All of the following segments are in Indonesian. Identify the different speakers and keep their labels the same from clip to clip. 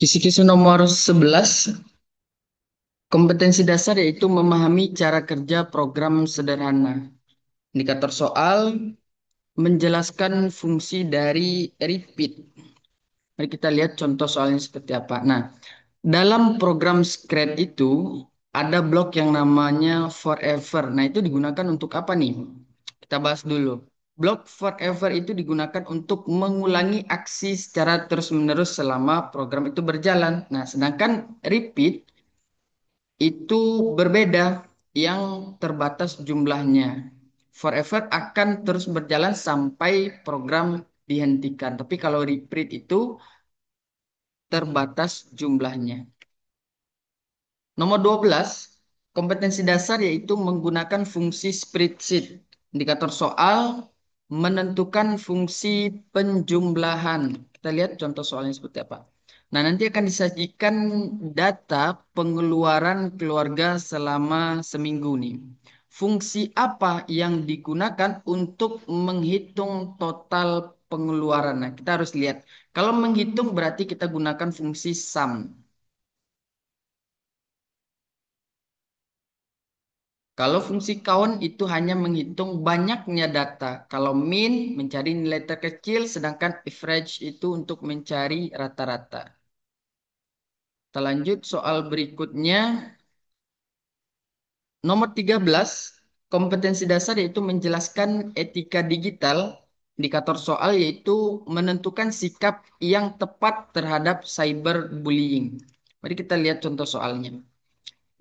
Speaker 1: Kisi-kisi nomor 11, kompetensi dasar yaitu memahami cara kerja program sederhana. Indikator soal menjelaskan fungsi dari repeat. Mari kita lihat contoh soalnya seperti apa. Nah, dalam program Scratch itu ada blok yang namanya forever. Nah, itu digunakan untuk apa nih? Kita bahas dulu. Blok forever itu digunakan untuk mengulangi aksi secara terus-menerus selama program itu berjalan. Nah, sedangkan repeat itu berbeda yang terbatas jumlahnya. Forever akan terus berjalan sampai program dihentikan. Tapi kalau repeat itu terbatas jumlahnya. Nomor 12, kompetensi dasar yaitu menggunakan fungsi spreadsheet. Indikator soal menentukan fungsi penjumlahan. Kita lihat contoh soalnya seperti apa. Nah, nanti akan disajikan data pengeluaran keluarga selama seminggu nih. Fungsi apa yang digunakan untuk menghitung total pengeluaran? Nah, kita harus lihat. Kalau menghitung berarti kita gunakan fungsi sum. Kalau fungsi count itu hanya menghitung banyaknya data. Kalau min mencari nilai terkecil, sedangkan average itu untuk mencari rata-rata. Kita lanjut soal berikutnya. Nomor 13, kompetensi dasar yaitu menjelaskan etika digital. Indikator soal yaitu menentukan sikap yang tepat terhadap cyberbullying. Mari kita lihat contoh soalnya.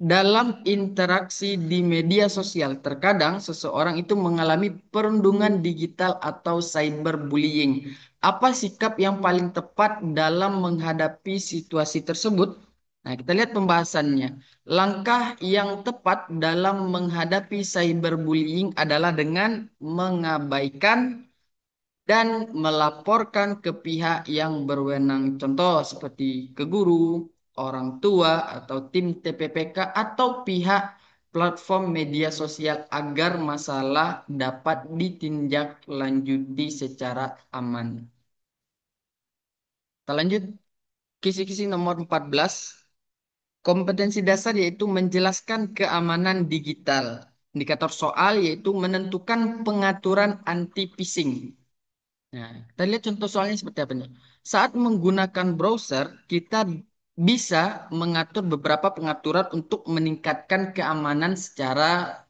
Speaker 1: Dalam interaksi di media sosial, terkadang seseorang itu mengalami perundungan digital atau cyberbullying. Apa sikap yang paling tepat dalam menghadapi situasi tersebut? Nah, kita lihat pembahasannya. Langkah yang tepat dalam menghadapi cyberbullying adalah dengan mengabaikan dan melaporkan ke pihak yang berwenang. Contoh seperti ke guru, orang tua, atau tim TPPK, atau pihak platform media sosial agar masalah dapat ditindaklanjuti secara aman. Kita lanjut, kisi-kisi nomor 14. Kompetensi dasar yaitu menjelaskan keamanan digital. Indikator soal yaitu menentukan pengaturan anti-phishing. Nah, kita lihat contoh soalnya seperti apa nih. Saat menggunakan browser, kita bisa mengatur beberapa pengaturan untuk meningkatkan keamanan secara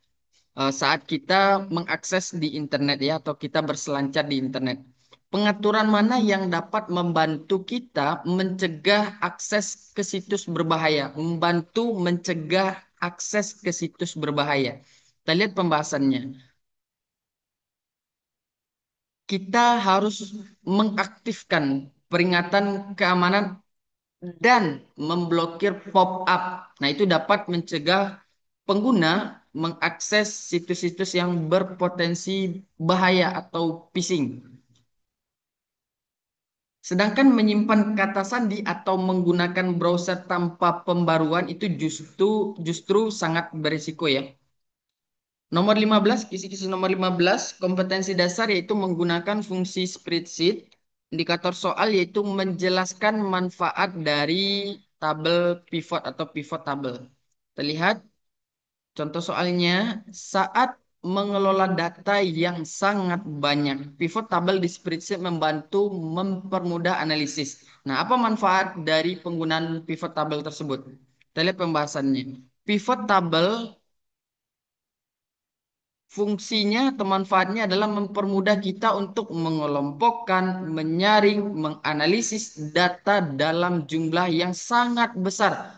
Speaker 1: saat kita mengakses di internet ya atau kita berselancar di internet. Pengaturan mana yang dapat membantu kita mencegah akses ke situs berbahaya, membantu mencegah akses ke situs berbahaya. Kita lihat pembahasannya. Kita harus mengaktifkan peringatan keamanan dan memblokir pop-up. Nah, itu dapat mencegah pengguna mengakses situs-situs yang berpotensi bahaya atau phishing. Sedangkan menyimpan kata sandi atau menggunakan browser tanpa pembaruan itu justru sangat berisiko ya. Nomor 15, kisi-kisi nomor 15, kompetensi dasar yaitu menggunakan fungsi spreadsheet. Indikator soal yaitu menjelaskan manfaat dari tabel pivot atau pivot table. Terlihat contoh soalnya, saat mengelola data yang sangat banyak, pivot table di spreadsheet membantu mempermudah analisis. Nah, apa manfaat dari penggunaan pivot table tersebut? Kita lihat pembahasannya. Pivot table fungsinya atau manfaatnya adalah mempermudah kita untuk mengelompokkan, menyaring, menganalisis data dalam jumlah yang sangat besar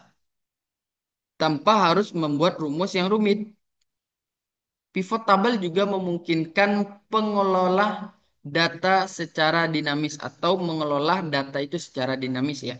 Speaker 1: tanpa harus membuat rumus yang rumit. Pivot table juga memungkinkan pengelola data secara dinamis atau mengelola data itu secara dinamis ya.